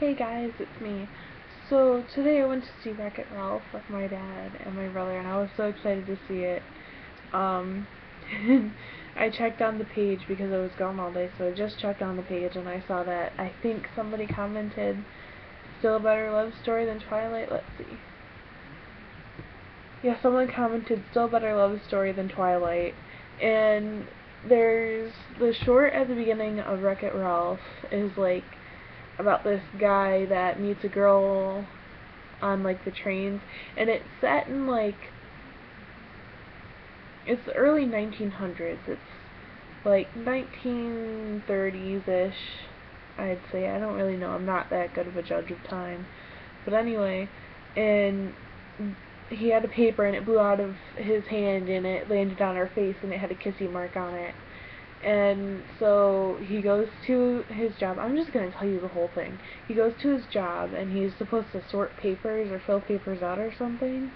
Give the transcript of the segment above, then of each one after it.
Hey guys, it's me. So today I went to see Wreck-It Ralph with my dad and my brother, and I was so excited to see it. Um, I checked on the page because I was gone all day, so I just checked on the page and I saw that I think somebody commented, "Still a better love story than Twilight." Let's see. Yeah, someone commented, "Still a better love story than Twilight," and there's the short at the beginning of Wreck-It Ralph is like about this guy that meets a girl on like the trains, and it's set in like it's the early 1900s. It's like 1930s-ish, I'd say. I don't really know. I'm not that good of a judge of time. But anyway, and he had a paper and it blew out of his hand and it landed on her face and it had a kissy mark on it. And so he goes to his job. I'm just going to tell you the whole thing. He goes to his job and he's supposed to sort papers or fill papers out or something.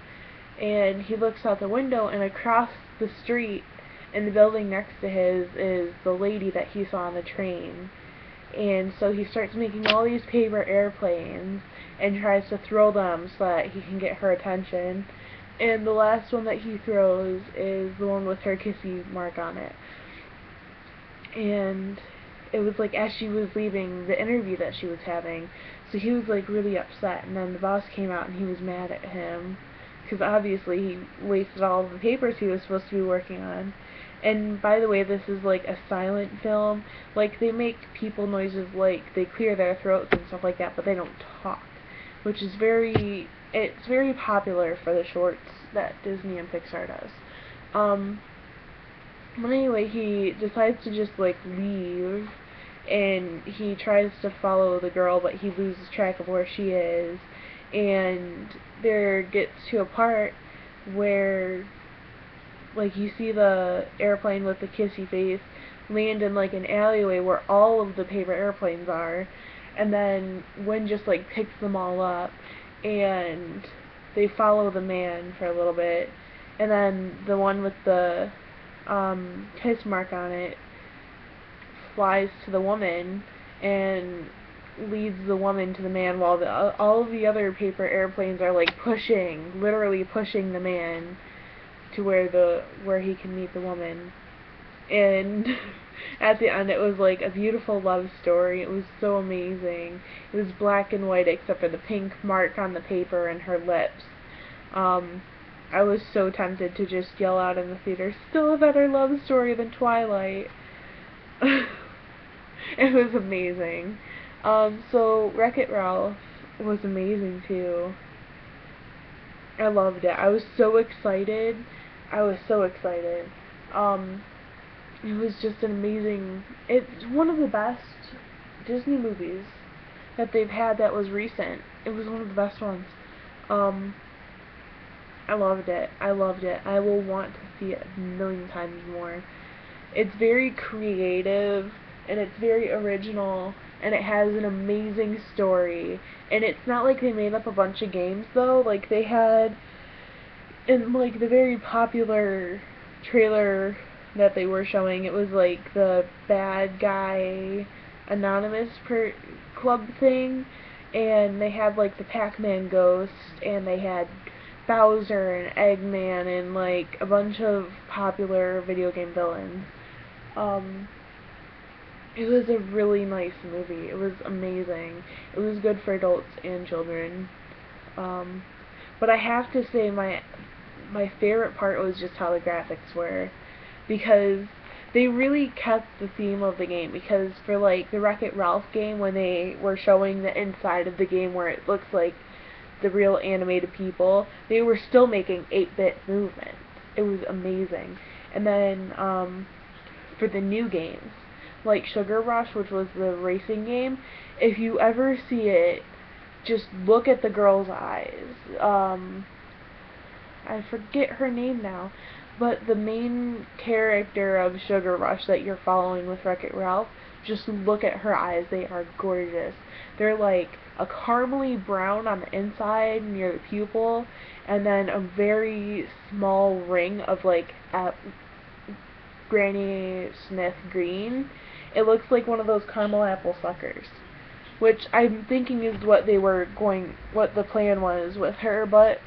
And he looks out the window, and across the street in the building next to his is the lady that he saw on the train. And so he starts making all these paper airplanes and tries to throw them so that he can get her attention. And the last one that he throws is the one with her kissy mark on it. And it was like as she was leaving the interview that she was having, so he was like really upset, and then the boss came out and he was mad at him because obviously he wasted all of the papers he was supposed to be working on. And by the way, this is like a silent film. Like, they make people noises, like they clear their throats and stuff like that, but they don't talk, which is it's very popular for the shorts that Disney and Pixar does. But anyway, he decides to just like leave, and he tries to follow the girl, but he loses track of where she is. And there gets to a part where like you see the airplane with the kissy face land in like an alleyway where all of the paper airplanes are, and then Win just like picks them all up, and they follow the man for a little bit, and then the one with the kiss mark on it flies to the woman and leads the woman to the man, while all of the other paper airplanes are like literally pushing the man to where he can meet the woman. And at the end it was like a beautiful love story. It was so amazing. It was black and white except for the pink mark on the paper and her lips. I was so tempted to just yell out in the theater, "Still a better love story than Twilight." It was amazing. So Wreck-It Ralph was amazing too. I loved it. I was so excited. I was so excited. It was just an amazing. It's one of the best Disney movies that they've had that was recent. It was one of the best ones. Um, I loved it. I loved it. I will want to see it a million times more. It's very creative and it's very original and it has an amazing story. And it's not like they made up a bunch of games though. Like they had in like the very popular trailer that they were showing, it was like the bad guy anonymous club thing, and they had like the Pac-Man ghost, and they had Bowser and Eggman and like a bunch of popular video game villains. Um, it was a really nice movie. It was amazing. It was good for adults and children. Um, but I have to say my favorite part was just how the graphics were, because they really kept the theme of the game. Because for like the Wreck-It Ralph game, when they were showing the inside of the game where it looks like the real animated people, they were still making 8-bit movements. It was amazing. And then for the new games, like Sugar Rush, which was the racing game, if you ever see it, just look at the girl's eyes. I forget her name now, but the main character of Sugar Rush that you're following with Wreck-It Ralph, just look at her eyes. They are gorgeous. They're like a caramely brown on the inside near the pupil, and then a very small ring of like Granny Smith green. It looks like one of those caramel apple suckers, which I'm thinking is what the plan was with her, but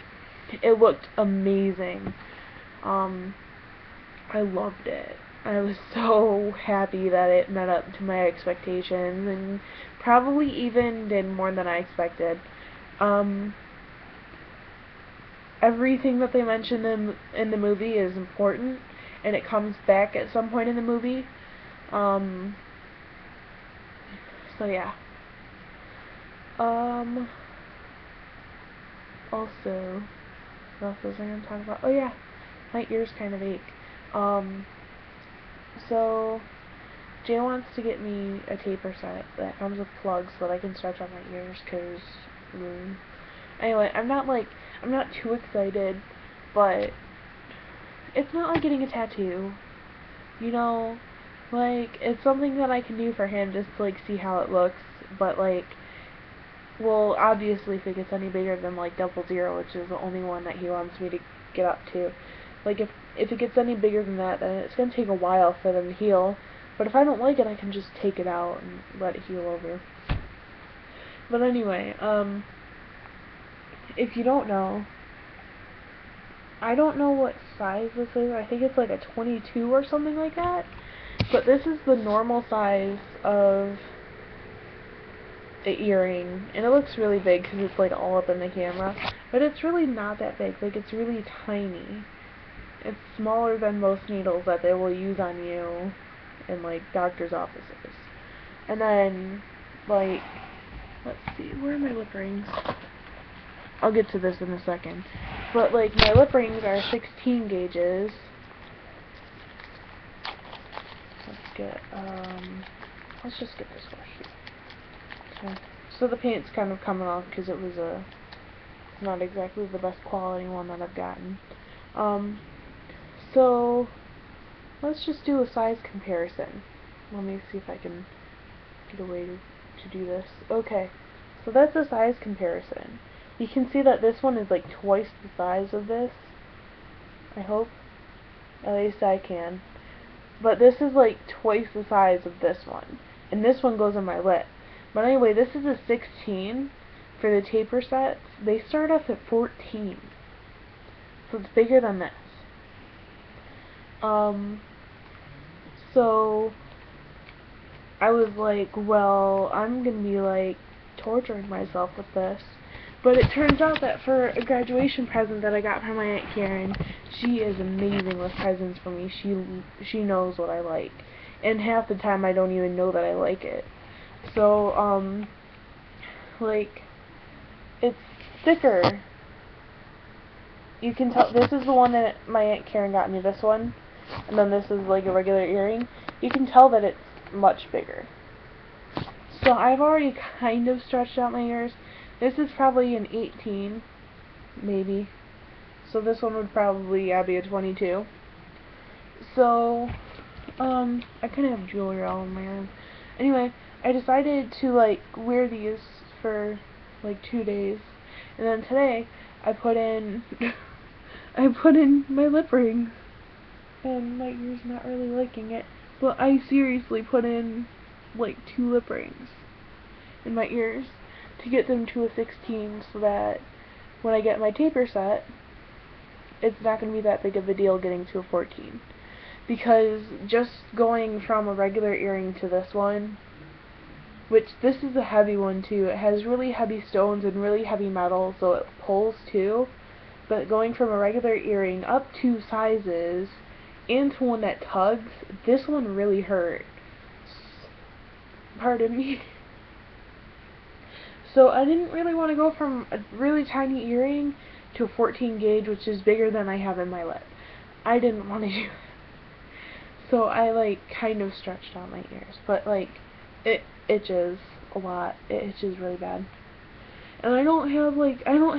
it looked amazing. I loved it. I was so happy that it met up to my expectations, and probably even did more than I expected. Everything that they mention in the movie is important, and it comes back at some point in the movie. So yeah. Also, what else was I going to talk about? Oh yeah, my ears kind of ache. So Jay wants to get me a taper set that comes with plugs so that I can stretch out my ears, cause anyway, I'm not too excited, but it's not like getting a tattoo, you know, like, it's something that I can do for him just to, like, see how it looks, but, like, well, obviously, if it gets any bigger than, like, 00, which is the only one that he wants me to get up to, like, if it gets any bigger than that, then it's gonna take a while for them to heal, but if I don't like it, I can just take it out and let it heal over. But anyway, if you don't know, I don't know what size this is. I think it's like a 22 or something like that. But this is the normal size of the earring. And it looks really big because it's like all up in the camera. But it's really not that big. Like, it's really tiny. It's smaller than most needles that they will use on you in, like, doctor's offices. And then, like, let's see, where are my lip rings? I'll get to this in a second. But, like, my lip rings are 16 gauges. Let's just get this washi. Okay. So the paint's kind of coming off because it was not exactly the best quality one that I've gotten. So let's just do a size comparison. Let me see if I can get a way to do this. Okay, so that's a size comparison. You can see that this one is like twice the size of this. I hope. At least I can. But this is like twice the size of this one. And this one goes on my lip. But anyway, this is a 16 for the taper sets. They start off at 14. So it's bigger than this. So I was like, well, I'm gonna be like torturing myself with this. But it turns out that for a graduation present that I got from my Aunt Karen, she is amazing with presents for me. She knows what I like. And half the time I don't even know that I like it. So, like, it's thicker. You can tell, this is the one that my Aunt Karen got me, this one. And then this is like a regular earring. You can tell that it's much bigger. So I've already kind of stretched out my ears. This is probably an 18, maybe. So this one would probably be a 22. So, I kind of have jewelry all in my arm. Anyway, I decided to, like, wear these for, like, 2 days. And then today, I put in, I put in my lip rings. And my ear's not really liking it. But I seriously put in, like, 2 lip rings in my ears to get them to a 16 so that when I get my taper set, it's not going to be that big of a deal getting to a 14. Because just going from a regular earring to this one, which this is a heavy one too, it has really heavy stones and really heavy metal, so it pulls too, but going from a regular earring up 2 sizes into one that tugs, this one really hurt. Pardon me. So I didn't really want to go from a really tiny earring to a 14 gauge, which is bigger than I have in my lip. I didn't want to do that. So I, like, kind of stretched out my ears. But, like, it itches a lot. It itches really bad. And I don't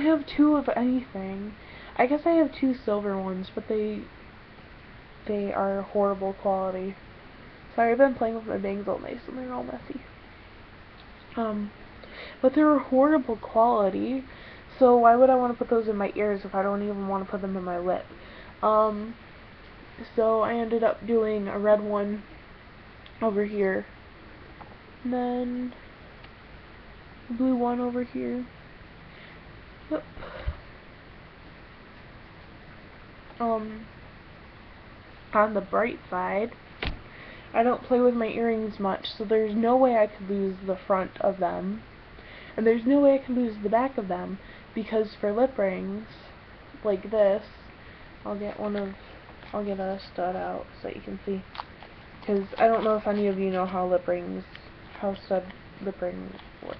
have 2 of anything. I guess I have 2 silver ones, but they are horrible quality. Sorry, I've been playing with my bangs all night, so they're all messy. But they're horrible quality, so why would I want to put those in my ears if I don't even want to put them in my lip? So I ended up doing a red one over here. And then blue one over here. Yep. On the bright side, I don't play with my earrings much, so there's no way I could lose the front of them. And there's no way I could lose the back of them, because for lip rings, like this, I'll get a stud out so that you can see. Because I don't know if any of you know how stud lip rings work.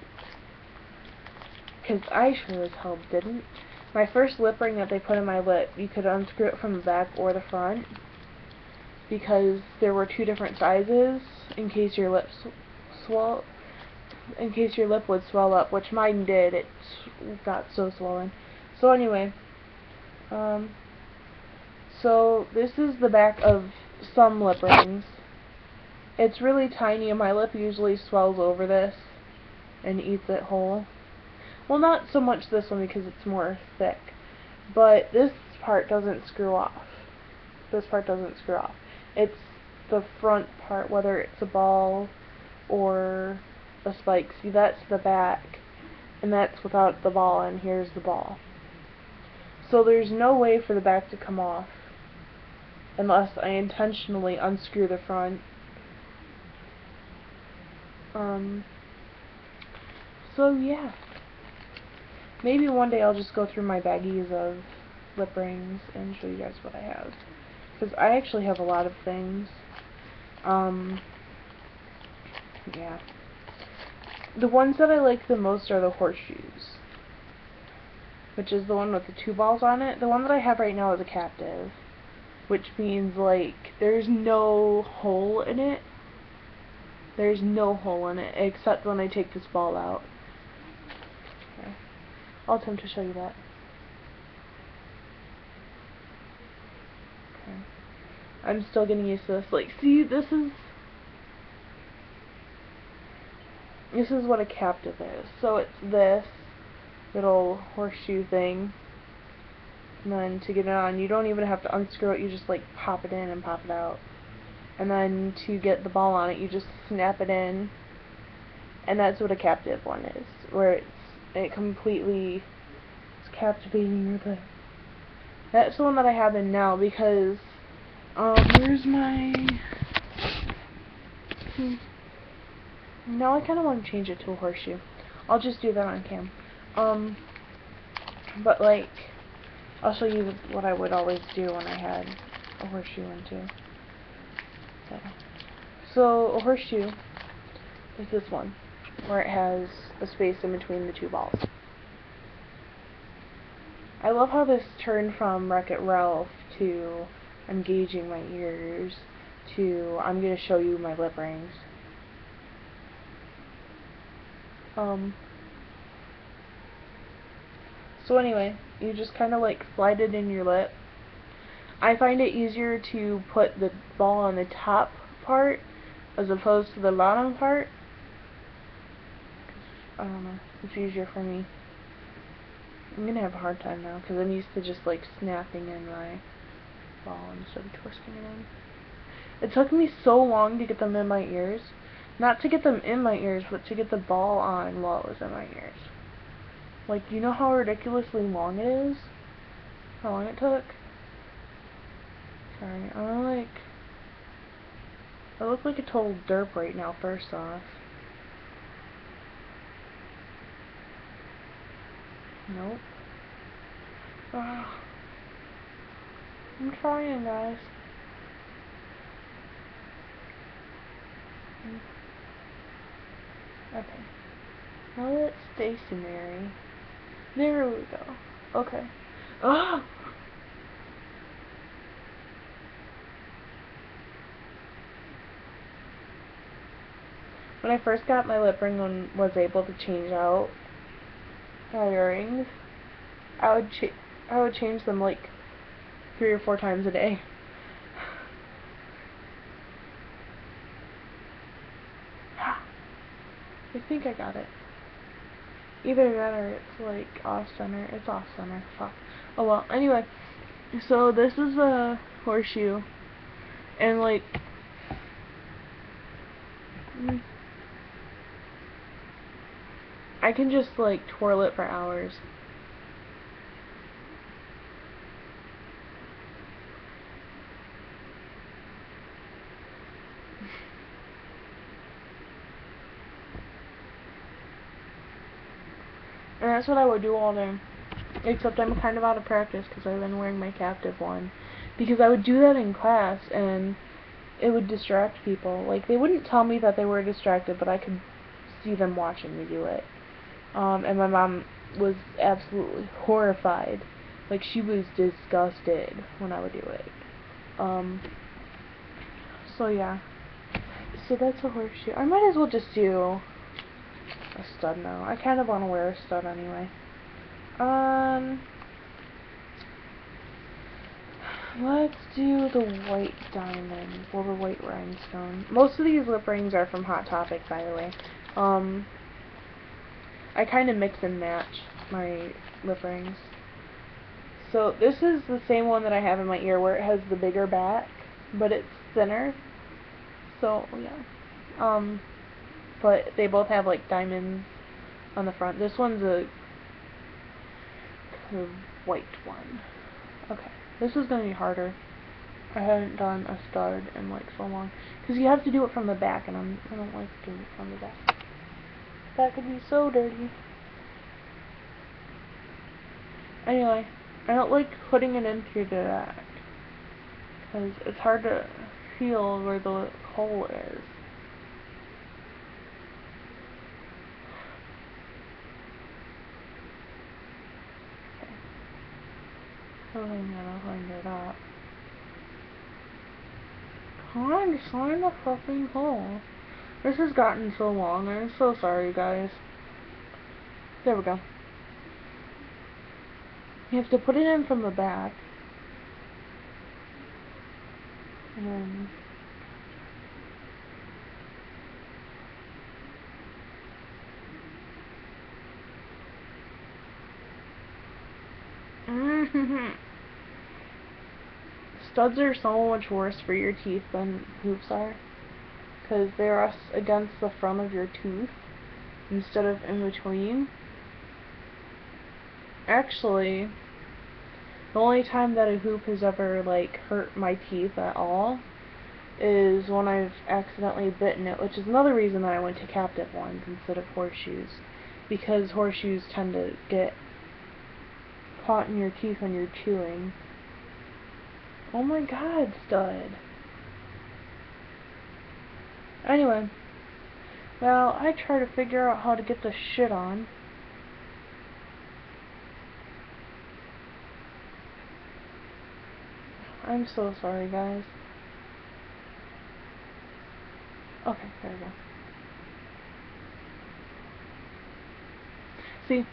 Because I sure as hell didn't. My first lip ring that they put in my lip, you could unscrew it from the back or the front, because there were two different sizes in case your lip would swell up, which mine did. It got so swollen. So anyway, so this is the back of some lip rings. It's really tiny, and my lip usually swells over this and eats it whole. Well, not so much this one because it's more thick, but this part doesn't screw off. This part doesn't screw off. It's the front part, whether it's a ball or a spike. See, that's the back, and that's without the ball, and here's the ball. So there's no way for the back to come off unless I intentionally unscrew the front. So yeah. Maybe one day I'll just go through my baggies of lip rings and show you guys what I have. Because I actually have a lot of things. Yeah. The ones that I like the most are the horseshoes, which is the one with the two balls on it. The one that I have right now is a captive, which means, like, there's no hole in it. There's no hole in it, except when I take this ball out. Okay. I'll attempt to show you that. Okay. I'm still getting used to this. Like, see, this is what a captive is. So it's this little horseshoe thing, and then to get it on, you don't even have to unscrew it. You just, like, pop it in and pop it out. And then to get the ball on it, you just snap it in, and that's what a captive one is, where it's captivating your lip. That's the one that I have in now, because where's my now I kind of want to change it to a horseshoe. I'll just do that on cam. But, like, I'll show you what I would always do when I had a horseshoe one too. So a horseshoe is this one, where it has a space in between the two balls. I love how this turned from Wreck-It Ralph to engaging my ears to I'm going to show you my lip rings. So anyway, you just kind of like slide it in your lip. I find it easier to put the ball on the top part as opposed to the bottom part. I don't know, it's easier for me. I'm gonna have a hard time now because I'm used to just like snapping in my ball instead of twisting it in. It took me so long to get them in my ears. Not to get them in my ears, but to get the ball on while it was in my ears. Like, you know how ridiculously long it is? How long it took? Sorry, I look like a total derp right now, first off. Nope. Ugh. I'm trying, guys. Okay. Now let's stationary. There we go. Okay. Ah! When I first got my lip ring and was able to change out my earrings, I would change them like 3 or 4 times a day. I think I got it. Either that or it's like off center. It's off center. Fuck. Oh well. Anyway, so this is a horseshoe, and like I can just like twirl it for hours. And that's what I would do all day. Except I'm kind of out of practice because I've been wearing my captive one. Because I would do that in class and it would distract people. Like, they wouldn't tell me that they were distracted, but I could see them watching me do it. And my mom was absolutely horrified. Like, she was disgusted when I would do it. So yeah. So that's a horseshoe. I might as well just do a stud now. I kind of want to wear a stud anyway. Let's do the white diamond, or the white rhinestone. Most of these lip rings are from Hot Topic, by the way. I kind of mix and match my lip rings. So this is the same one that I have in my ear, where it has the bigger back, but it's thinner. So yeah. But they both have like diamonds on the front. This one's a white one. Okay, this is gonna be harder. I haven't done a stud in like so long, because you have to do it from the back, and I don't like doing it from the back. That could be so dirty. Anyway, I don't like putting it in through the back, because it's hard to feel where the hole is. Okay. I'm gonna find it out. Come on, just find the fucking hole. This has gotten so long. I'm so sorry, guys. There we go. You have to put it in from the back. And then... Studs are so much worse for your teeth than hoops are, because they're against the front of your tooth instead of in between. Actually, the only time that a hoop has ever like hurt my teeth at all is when I've accidentally bitten it, which is another reason that I went to captive ones instead of horseshoes, because horseshoes tend to get caught in your teeth when you're chewing. Oh my god, stud. Anyway, well, I try to figure out how to get this shit on. I'm so sorry, guys. Okay, there we go. See?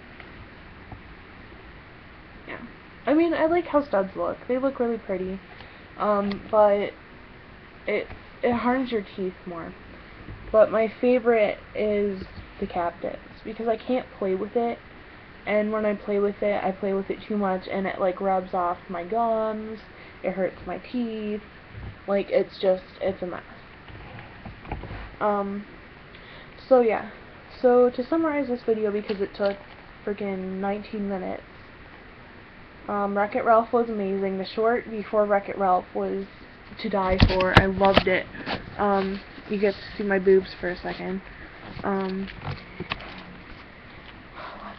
Yeah. I mean, I like how studs look. They look really pretty. But it harms your teeth more. But my favorite is the captives, because I can't play with it, and when I play with it too much, and it like rubs off my gums, it hurts my teeth, like it's a mess. So yeah, so to summarize this video, because it took freaking 19 minutes, Wreck-It Ralph was amazing. The short before Wreck-It Ralph was to die for. I loved it. You get to see my boobs for a second. Let's see what else.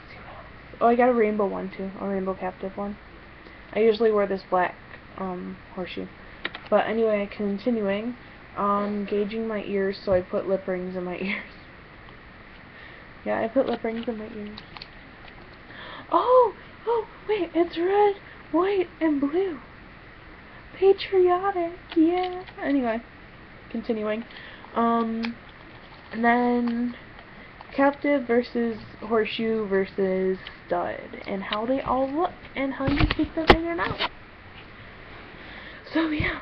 Oh, I got a rainbow one too, a rainbow captive one. I usually wear this black horseshoe. But anyway, continuing, gauging my ears, so I put lip rings in my ears. Yeah, I put lip rings in my ears. Oh, wait, it's red, white, and blue. Patriotic, yeah. Anyway, continuing. And then captive versus horseshoe versus stud, and how they all look, and how you take them in and out. So yeah.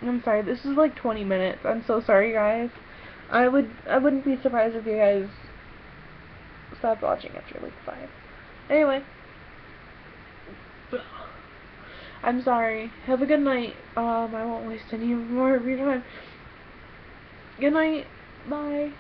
I'm sorry, this is like 20 minutes. I'm so sorry, guys. I wouldn't be surprised if you guys stopped watching after like 5. Anyway. I'm sorry. Have a good night. I won't waste any more of your time. Good night. Bye.